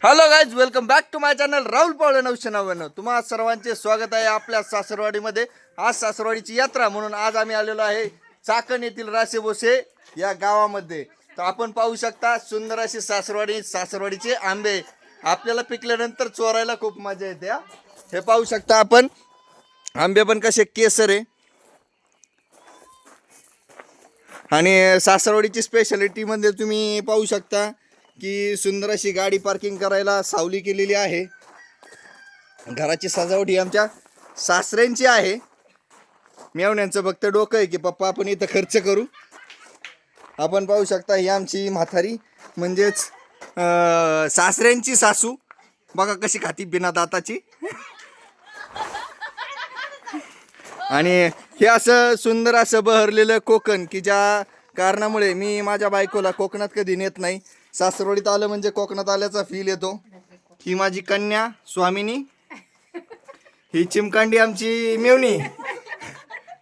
Hello guys, welcome back to my channel Rahul Pawale 999. तुम्हा सर्वांचे स्वागत आहे आपल्या सासरवाडीमध्ये. आज सासरवाडीची यात्रा म्हणून आज आम्ही आलेलो आहे चाकण येथील रासेबोसे या गावामध्ये. तर आपण पाहू शकता सुंदर अशी सासरवाडीचे आंबे आपल्याला पिकल्यानंतर चोरायला खूप मजा येते. हे पाहू शकता आपण, आंबे पण कसे केसर आहे. आणि सासरवाडीची स्पेशालिटी मध्ये तुम्ही पाहू शकता की सुंदर अशी गाडी पार्किंग करायला सावली केलेली आहे. घराची सजावट ही आमच्या सासऱ्यांची आहे. मेवण्यांचं फक्त डोकं आहे की पप्पा आपण इथं खर्च करू. आपण पाहू शकता ही आमची म्हातारी म्हणजेच सासऱ्यांची सासू बघा कशी खाती बिना दाताची. आणि हे असं सुंदर असं बहरलेलं कोकण की ज्या कारणामुळे मी माझ्या बायकोला कोकणात कधी नेत नाही. सासरवाडीत आलं म्हणजे कोकणात आल्याचा फील येतो. ही माझी कन्या स्वामिनी, ही चिमकांडी आमची मेवणी.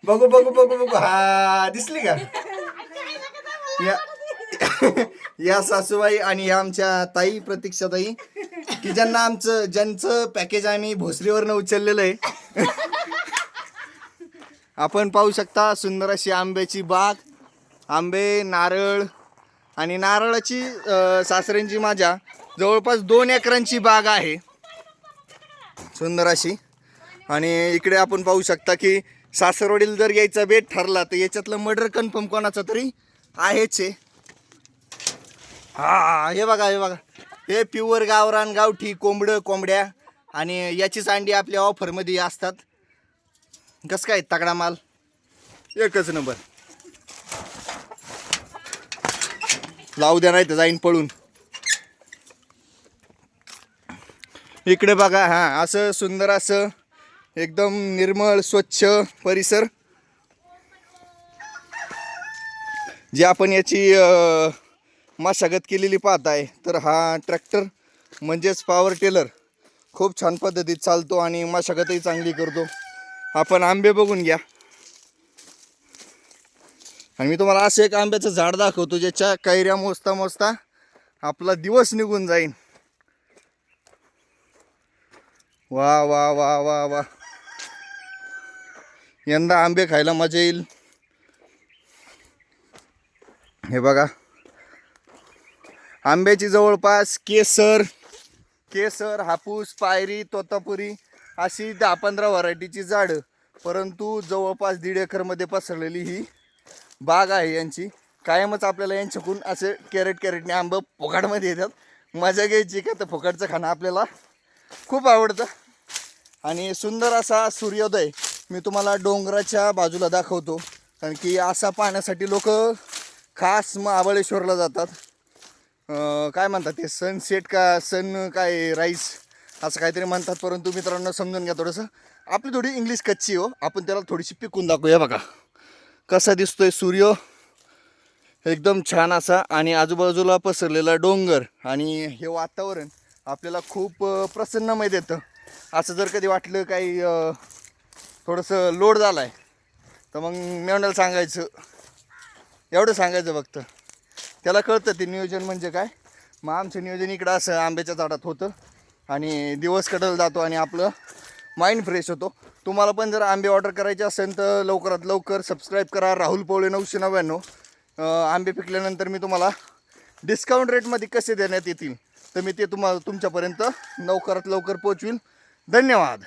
बघू बघू बघू बघू, हा दिसली का? या सासूबाई आणि या आमच्या ताई प्रतीक्षाताई की ज्यांचं पॅकेज आम्ही भोसरीवरनं उचललेलं आहे. आपण पाहू शकता सुंदर अशी आंब्याची बाग, आंबे, नारळ आणि नारळाची सासऱ्यांची माझ्या जवळपास 2 एकरांची बाग आहे सुंदर अशी. आणि इकडे आपण पाहू शकता की सासरवाडीला जर यायचा बेट ठरला तर याच्यातलं मर्डर कन्फर्म कोणाचा तरी आहेच आहे. हा हे बघा, हे बघा, हे प्युअर गावरान गावठी कोंबड्या आणि याचीच अंडी आपल्या ऑफरमध्ये असतात. कसं काय तगडा माल, एकच नंबर. लावू द्या नाही तर जाईन पळून. इकडे बघा, हा असं सुंदर असं एकदम निर्मळ स्वच्छ परिसर. जे आपण याची मशागत केलेली पाहत आहे तर हा ट्रॅक्टर म्हणजेच पॉवर टेलर खूप छान पद्धतीत चालतो आणि मशागतही चांगली करतो. आपण आंबे बघून घ्या. आणि मी तुम्हाला असं एक आंब्याचं झाड दाखवतो ज्याच्या कैऱ्या मोजता मोजता आपला दिवस निघून जाईल. वा वा वा वा वा, यंदा आंबे खायला मजा येईल. हे बघा, आंब्याची जवळपास केसर, हापूस, पायरी, तोतापुरी अशी 10-15 व्हरायटीची झाडं, परंतु जवळपास 1.5 एकरमध्ये पसरलेली ही बाग आहे यांची. कायमच आपल्याला यांच्याकडून असे कॅरेटने आंबं फुकटमध्ये येतात. मजा घ्यायची का तर फुकटचं खाणं आपल्याला खूप आवडतं. आणि सुंदर असा सूर्योदय मी तुम्हाला डोंगराच्या बाजूला दाखवतो, कारण की असा पाहण्यासाठी लोक खास महाबळेश्वरला जातात. काय म्हणतात ते, सनसेट का सन काय राईस असं काहीतरी म्हणतात. परंतु मित्रांनो समजून घ्या, थोडंसं आपली थोडी इंग्लिश कच्ची हो, आपण त्याला थोडीशी पिकून दाखवूया. बघा कसा दिसतोय सूर्य, एकदम छान असा. आणि आजूबाजूला पसरलेला डोंगर आणि हे वातावरण आपल्याला खूप प्रसन्नमय देतं. असं जर कधी वाटलं काही थोडंसं लोड झाला आहे तर मग मेवण्याला सांगायचं, एवढं सांगायचं फक्त, त्याला कळतं ते नियोजन म्हणजे काय. मग आमचं नियोजन इकडं असं आंब्याच्या झाडात होतं आणि दिवस कटल जातो आणि आपलं माइंड फ्रेश होतो. तुम्हाला पण जर आंबे ऑर्डर करायचे असेल तर लवकरात लवकर सबस्क्राईब करा राहुल पावले 999. आंबे पिकल्यानंतर मी तुम्हाला डिस्काउंट रेटमध्ये कसे देण्यात येतील तर मी ते तुमच्यापर्यंत लवकरात लवकर पोचवील. धन्यवाद.